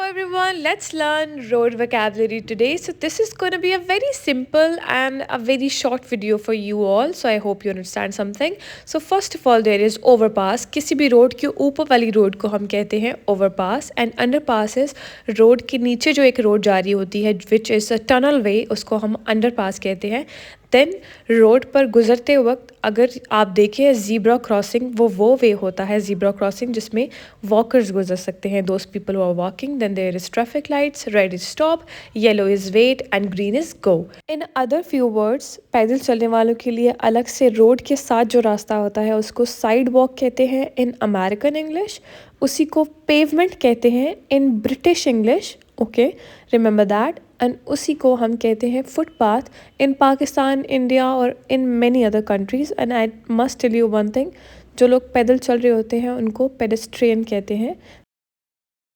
everyone, let's learn road vocabulary today. So this is going to be a very simple and a very short video for you all. So I hope you understand something. So first of all there is overpass. किसी भी road के ऊपर वाली road को हम कहते हैं overpass and underpass is road के नीचे जो एक रोड जा रही होती है which is a tunnel way उसको हम underpass कहते हैं. देन रोड पर गुजरते वक्त अगर आप देखें ज़ीब्रा क्रॉसिंग वो वे होता है ज़ीब्रा क्रॉसिंग जिसमें वॉकर्स गुजर सकते हैं. Those people who are walking. Then there is traffic lights. Red is stop, yellow is wait and green is go. In other few words पैदल चलने वालों के लिए अलग से रोड के साथ जो रास्ता होता है उसको साइड वॉक कहते हैं इन अमेरिकन इंग्लिश. उसी को पेवमेंट कहते हैं in British English. Okay, remember that. And उसी को हम कहते हैं फुटपाथ इन पाकिस्तान, इंडिया और in many other countries. And I must tell you one thing, जो लोग पैदल चल रहे होते हैं उनको पेडेस्ट्रियन कहते हैं.